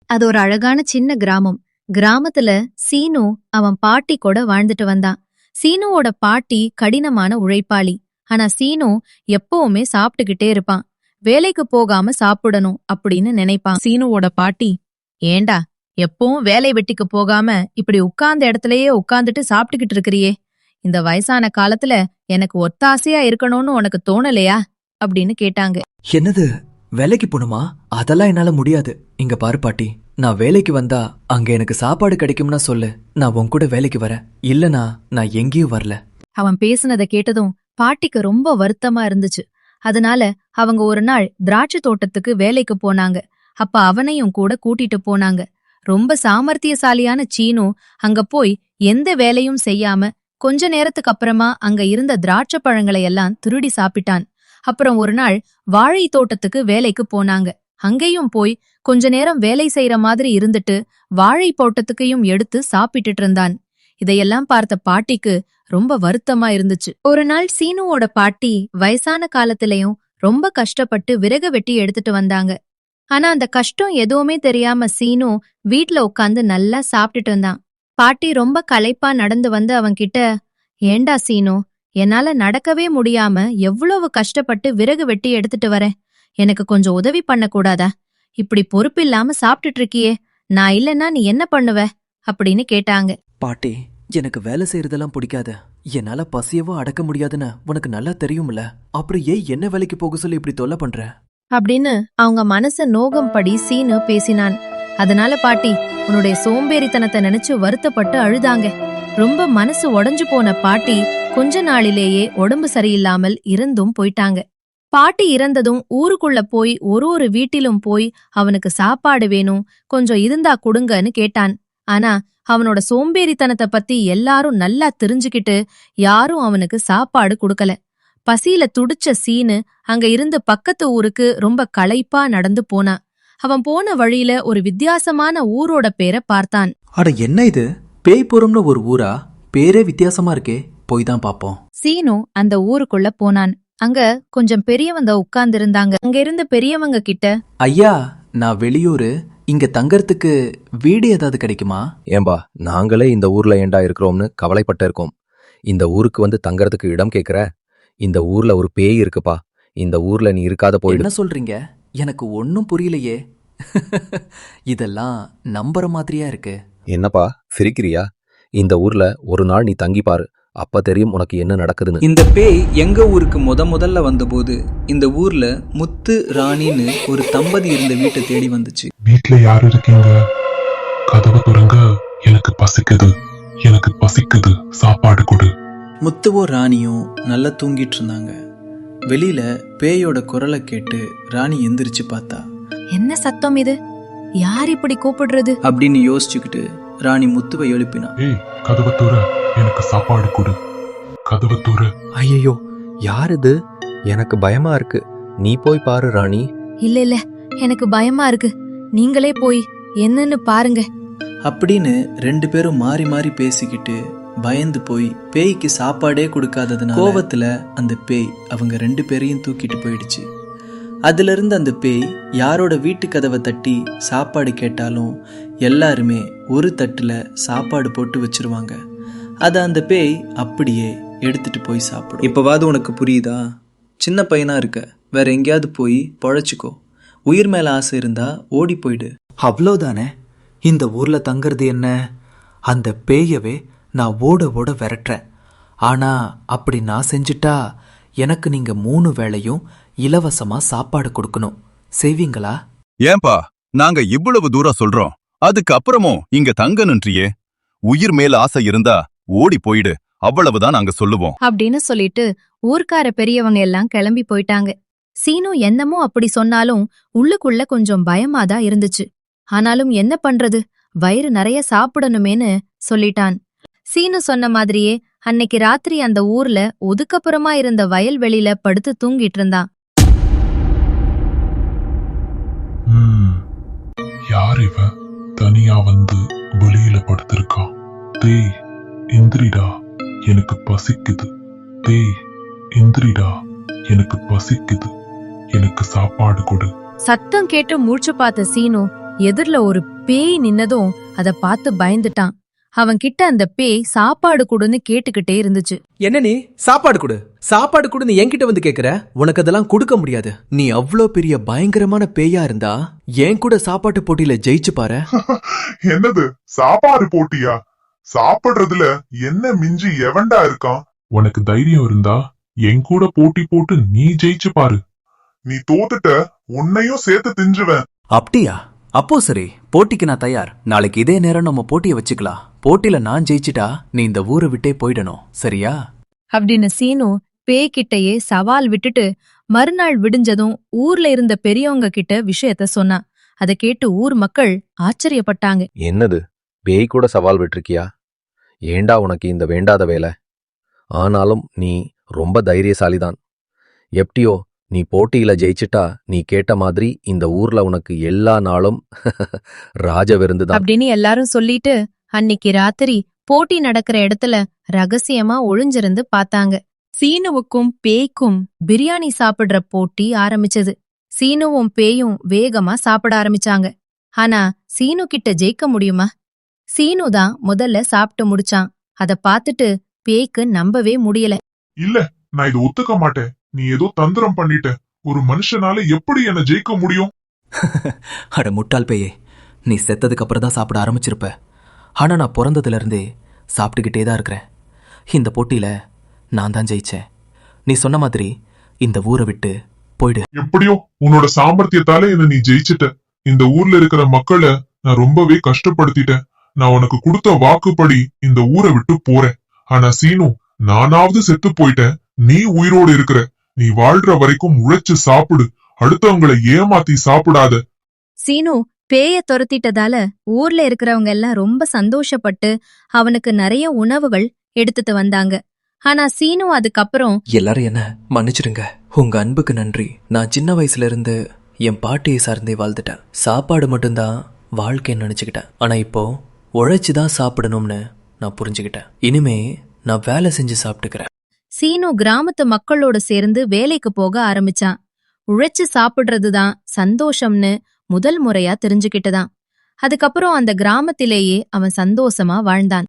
அது ஒரு அழகான சின்ன கிராமம். கிராமத்துல சீனு அவன் பாட்டி கூட வாழ்ந்துட்டு வந்தான். சீனுவோட பாட்டி கடினமான உழைப்பாளி. ஆனா சீனு எப்பவுமே சாப்பிட்டுக்கிட்டே இருப்பான். வேலைக்கு போகாம சாப்பிடணும் அப்படின்னு நினைப்பான். சீனுவோட பாட்டி, ஏண்டா எப்பவும் வேலை வெட்டிக்கு போகாம இப்படி உட்கார்ந்த இடத்துலயே உட்கார்ந்துட்டு சாப்பிட்டுக்கிட்டு இருக்கிறியே, இந்த வயசான காலத்துல எனக்கு ஒத்தாசையா இருக்கணும்னு உனக்கு தோணலையா அப்படின்னு கேட்டாங்க. என்னது, வேலைக்கு போணுமா? அதெல்லாம் என்னால முடியாது. இங்க பாரு பாட்டி, நான் வேலைக்கு வந்தா அங்க எனக்கு சாப்பாடு கிடைக்கும்னா சொல்லு, நான் உன் கூட வேலைக்கு வரேன். இல்லனா நான் எங்கேயும் வரல. அவன் பேசுனத கேட்டதும் பாட்டிக்கு ரொம்ப வருத்தமா இருந்துச்சு. அதனால அவங்க ஒரு நாள் திராட்சை தோட்டத்துக்கு வேலைக்கு போனாங்க. அப்ப அவனையும் கூட கூட்டிட்டு போனாங்க. ரொம்ப சாமர்த்தியசாலியான சீனு அங்க போய் எந்த வேலையும் செய்யாம கொஞ்ச நேரத்துக்கு அப்புறமா அங்க இருந்த திராட்சை பழங்களை எல்லாம் திருடி சாப்பிட்டான். அப்புறம் ஒரு நாள் வாழை தோட்டத்துக்கு வேலைக்கு போனாங்க. அங்கேயும் போய் கொஞ்ச நேரம் வேலை செய்யற மாதிரி இருந்துட்டு வாழை தோட்டத்துக்கையும் எடுத்து சாப்பிட்டுட்டு இருந்தான். இதையெல்லாம் பார்த்த பாட்டிக்கு ரொம்ப வருத்தமா இருந்துச்சு. ஒரு நாள் சீனுவோட பாட்டி வயசான காலத்திலயும் ரொம்ப கஷ்டப்பட்டு விறகு வெட்டி எடுத்துட்டு வந்தாங்க. ஆனா அந்த கஷ்டம் எதுவுமே தெரியாம சீனு வீட்ல உட்காந்து நல்லா சாப்பிட்டுட்டு இருந்தான். பாட்டி ரொம்ப களைப்பா நடந்து வந்து அவன்கிட்ட, ஏண்டா சீனு, என்னால நடக்கவே முடியாம எவ்வளவு கஷ்டப்பட்டு விறகு வெட்டி எடுத்துட்டு வரேன், எனக்கு கொஞ்சம் உதவி பண்ண கூடாதா? இப்படி பொறுப்பில்லாம சாப்பிட்டுட்டு இருக்கியே, நான் இல்லன்னா நீ என்ன பண்ணுவ அப்படின்னு கேட்டாங்க. பாட்டி, எனக்கு வேலை செய்யறதெல்லாம் பிடிக்காது. என்னால பசியவோ அடக்க முடியாதுன்னு உனக்கு நல்லா தெரியும்ல. அப்புறம் ஏன் என்ன வேலைக்கு போக சொல்லி இப்படி தொல்லை பண்ற அப்படின்னு அவங்க மனச நோகம் படி சீனு பேசினான். அதனால பாட்டி உன்னுடைய சோம்பேறித்தனத்தை நினைச்சு வருத்தப்பட்டு அழுதாங்க. ரொம்ப மனசு உடைஞ்சு போன பாட்டி கொஞ்ச நாளிலேயே உடம்பு சரியில்லாமல் இறந்தும் போயிட்டாங்க. பாட்டி இறந்ததும் ஊருக்குள்ள போய் ஒரு வீட்டிலும் போய் அவனுக்கு சாப்பாடு வேணும், கொஞ்சம் இருந்தா கொடுங்கன்னு கேட்டான். ஆனா அவனோட சோம்பேறித்தனத்தை பத்தி எல்லாரும் நல்லா தெரிஞ்சுக்கிட்டு யாரும் அவனுக்கு சாப்பாடு கொடுக்கல. பசியில துடிச்ச சீனு அங்க இருந்து பக்கத்து ஊருக்கு ரொம்ப களைப்பா நடந்து போனான். அவன் போன வழியில ஒரு வித்தியாசமான ஊரோட பேரை பார்த்தான். அட, என்ன இது, பேய்புரம்னு ஒரு ஊரா? பேரே வித்தியாசமா இருக்கே, போய் தான் பாப்போம். சீனு அந்த ஊருக்குள்ள போனான். அங்க கொஞ்சம் பெரியவங்க உட்கார்ந்து இருந்தாங்க. அங்க இருந்த பெரியவங்க கிட்ட, ஐயா, நான் வெளியூரு, இங்க தங்கறதுக்கு வீடு ஏதாவது கிடைக்குமா? ஏம்பா, நாங்களே இந்த ஊர்ல ஏண்டா இருக்கிறோம்னு கவலைப்பட்டு இருக்கோம். இந்த ஊருக்கு வந்து தங்கறதுக்கு இடம் கேக்குற? இந்த ஊர்ல ஒரு பேய் இருக்குப்பா. இந்த ஊர்ல நீ இருக்காத போயிடு. என்ன சொல்றீங்க? எனக்கு ஒன்னும் புரியலையே. இதெல்லாம் நம்புற மாதிரியா இருக்கு. என்னப்பா சிரிக்கிறியா? இந்த ஊர்ல ஒரு நாள் நீ தங்கி பாரு, அப்ப தெரியும் உனக்கு என்ன நடக்குதுன்னு. இந்த பேய் எங்க ஊருக்கு முதல்ல வந்தபோது இந்த ஊர்ல முத்து ராணின்னு ஒரு தம்பதி இருந்த வீட்டை தேடி வந்துச்சு. வீட்ல யாரு இருக்கீங்க? கதவை துறங்க, எனக்கு பசிக்குது, எனக்கு பசிக்குது, சாப்பாடு கொடு. முத்துவோ ராணியும் நல்லா தூங்கிட்டு இருந்தாங்க. வெளியில பேயோட குரலை கேட்டு ராணி எந்திரிச்சு பார்த்தா. என்ன சத்தம் இது? யார் இப்படி கூப்பிடுறது அப்படின்னு யோசிச்சுக்கிட்டு ராணி முத்துவை எழுப்பினா. ஏய், கதவை துற, எனக்கு சாப்பாடு கொடு, கதவை துற. ஐயோ, யார் இது? எனக்கு பயமா இருக்கு, நீ போய் பாரு ராணி. இல்ல எனக்கு பயமா இருக்கு, நீங்களே போய் என்னன்னு பாருங்க அப்படின்னு ரெண்டு பேரும் மாறி மாறி பேசிக்கிட்டு பயந்து போய் பேய்க்கு சாப்பாடே கொடுக்காததுனால கோவத்துல அந்த பேய் அவங்க ரெண்டு பேரையும் தூக்கிட்டு போயிடுச்சு. அதுல இருந்து அந்த பேய் யாரோட வீட்டு கதவை தட்டி சாப்பாடு கேட்டாலும் எல்லாருமே ஒரு தட்டுல சாப்பாடு போட்டு வச்சிருவாங்க. அத அந்த பேய் அப்படியே எடுத்துட்டு போய் சாப்பிடும். இப்பவாது உனக்கு புரியுதா? சின்ன பையனா இருக்க, வேற எங்கேயாவது போய் பொழைச்சிக்கோ. உயிர் மேல ஆசை இருந்தா ஓடி போயிடு. அவ்வளோதானே? இந்த ஊர்ல தங்கறது என்ன? அந்த பேயவே நான் ஓட ஓட விரட்டுறேன். ஆனா அப்படி நான் செஞ்சுட்டா எனக்கு நீங்க 3 வேளையும் இலவசமா சாப்பாடு கொடுக்கணும். செய்வீங்களா? ஏன்பா, நாங்க இவ்வளவு தூரம் சொல்றோம், அதுக்கு அப்புறமும் இங்க தங்கணுன்றியே. உயிர் மேல ஆசை இருந்தா ஓடி போயிடு, அவ்வளவுதான் நாங்க சொல்லுவோம் அப்படின்னு சொல்லிட்டு ஊர்க்கார பெரியவங்க எல்லாம் கிளம்பி போயிட்டாங்க. சீனு என்னமோ அப்படி சொன்னாலும் உள்ளுக்குள்ள கொஞ்சம் பயமாதான் இருந்துச்சு. ஆனாலும் என்ன பண்றது, வயிறு நிறைய சாப்பிடணுமேன்னு சொல்லிட்டான். சீனு சொன்ன மாதிரியே அன்னைக்கு ராத்திரி அந்த ஊர்ல ஒதுக்கப்புறமா இருந்த வயல்வெளியில படுத்து தூங்கிட்டு இருந்தான். யார் இவ தனியா வந்து வெளியில படுத்திருக்கான்? டேய் எந்திரிடா, எனக்கு பசிக்குது. டேய் எந்திரிடா, எனக்கு பசிக்குது, எனக்கு சாப்பாடு கொடு. சத்தம் கேட்டு மூச்சு பார்த்த சீனு எதிர்ல ஒரு பேய் நின்னதும் அத பார்த்து பயந்துட்டான். அவன் கிட்ட அந்த பேய் சாப்பாடு கொடுன்னு கேட்டுக்கிட்டே இருந்துச்சு. என்ன நீ சாப்பாடு கொடு சாப்பாடு கொடுன்னு என்கிட்ட வந்து கேக்குற? உனக்கு அதெல்லாம் கொடுக்க முடியாது. நீ அவ்ளோ பெரிய பயங்கரமான பேயா இருந்தா என் கூட சாப்பாட்டு போட்டியில ஜெயிச்சு பாரு. என்னது சாப்பாடு போட்டியா? சாப்பிடுறதுல என்ன மிஞ்சி எவன்டா இருக்கான்? உனக்கு தைரியம் இருந்தா என் கூட போட்டி போட்டு நீ ஜெயிச்சு பாரு. நீ தோத்துட்ட உன்னையும் சேர்த்து திஞ்சுவேன். அப்படியா? அப்போ சரி, போட்டிக்கு நான் தயார். நாளைக்கு இதே நேரம் நம்ம போட்டியை வச்சுக்கலாம். போட்டியில நான் ஜெயிச்சிட்டா நீ இந்த ஊரை விட்டே போயிடணும், சரியா? அப்படின்னு சீனு பேய்கிட்டயே சவால் விட்டுட்டு மறுநாள் விடிஞ்சதும் ஊர்ல இருந்த பெரியவங்க கிட்ட விஷயத்த சொன்னான். அதை கேட்டு ஊர் மக்கள் ஆச்சரியப்பட்டாங்க. என்னது, பேய் கூட சவால் விட்டிருக்கியா? ஏண்டா உனக்கு இந்த வேண்டாத வேலை? ஆனாலும் நீ ரொம்ப தைரியசாலிதான். எப்படியோ நீ போட்டியில ஜெயிச்சிட்டா நீ கேட்ட மாதிரி இந்த ஊர்ல உனக்கு எல்லா நாளும் ராஜ விருந்துதான். அப்படின்னு எல்லாரும் சொல்லிட்டு அன்னிக்கு ராத்திரி போட்டி நடக்கிற இடத்துல ரகசியமா ஒளிஞ்சிருந்து பார்த்தாங்க. சீனுவுக்கும் பேய்க்கும் பிரியாணி சாப்பிடுற போட்டி ஆரம்பிச்சது. சீனுவும் பேயும் வேகமா சாப்பிட ஆரம்பிச்சாங்க. ஆனா சீனு கிட்ட ஜெயிக்க முடியுமா? சீனு தான் முதல்ல சாப்பிட்டு முடிச்சான். அத பார்த்துட்டு பேய்க்கு நம்பவே முடியல. இல்ல, நான் இது ஒத்துக்க மாட்டேன். நீ ஏதோ தந்திரம் பண்ணிட்ட. ஒரு மனுஷனால எப்படி என்ன ஜெயிக்க முடியும்? அட முட்டாள் பேயே, நீ செத்ததுக்கு அப்புறம் தான் சாப்பிட ஆரம்பிச்சிருப்ப. ஆனா நான் பிறந்ததுல இருந்தே சாப்பிட்டுக்கிட்டே தான் இருக்கிறேன். இந்த போட்டியில நான் தான் ஜெயிச்சேன். நீ சொன்ன மாதிரி இந்த ஊரை விட்டு போயிடு. எப்படியோ உன்னோட சாமர்த்தியத்தால என்ன நீ ஜெயிச்சிட்ட. இந்த ஊர்ல இருக்கிற மக்களை நான் ரொம்பவே கஷ்டப்படுத்திட்டேன். நான் உனக்கு கொடுத்த வாக்குப்படி இந்த ஊரை விட்டு போறேன். ஆனா சீனு, நானாவது செத்து போயிட்டேன், நீ உயிரோடு இருக்கிற. நீ வாழ்ற வரைக்கும் உழைச்சு சாப்பிடு. அடுத்தவங்களை ஏமாத்தி சாப்பிடாத. சீனு பேய துரத்திட்டதால ஊர்ல இருக்கிறவங்க எல்லாம் ரொம்ப சந்தோஷப்பட்டு அவனுக்கு நிறைய உணவுகள் எடுத்துட்டு வந்தாங்க. ஆனா சீனு அதுக்கப்புறம், எல்லாரும் என்ன மன்னிச்சிடுங்க. உங்க அன்புக்கு நன்றி. நான் சின்ன வயசுல இருந்து என் பாட்டியை சார்ந்தே வாழ்ந்துட்டேன். சாப்பாடு மட்டும்தான் வாழ்க்கைன்னு நினைச்சுக்கிட்டேன். ஆனா இப்போ உழைச்சுதான் சாப்பிடணும்னு நான் புரிஞ்சுக்கிட்டேன். இனிமே நான் வேலை செஞ்சு சாப்பிட்டுக்கிறேன். சீனு கிராமத்து மக்களோட சேர்ந்து வேலைக்கு போக ஆரம்பிச்சான். உழைச்சு சாப்பிடுறதுதான் சந்தோஷம்னு முதல் முறையா தெரிஞ்சுக்கிட்டுதான். அதுக்கப்புறம் அந்த கிராமத்திலேயே அவன் சந்தோஷமா வாழ்ந்தான்.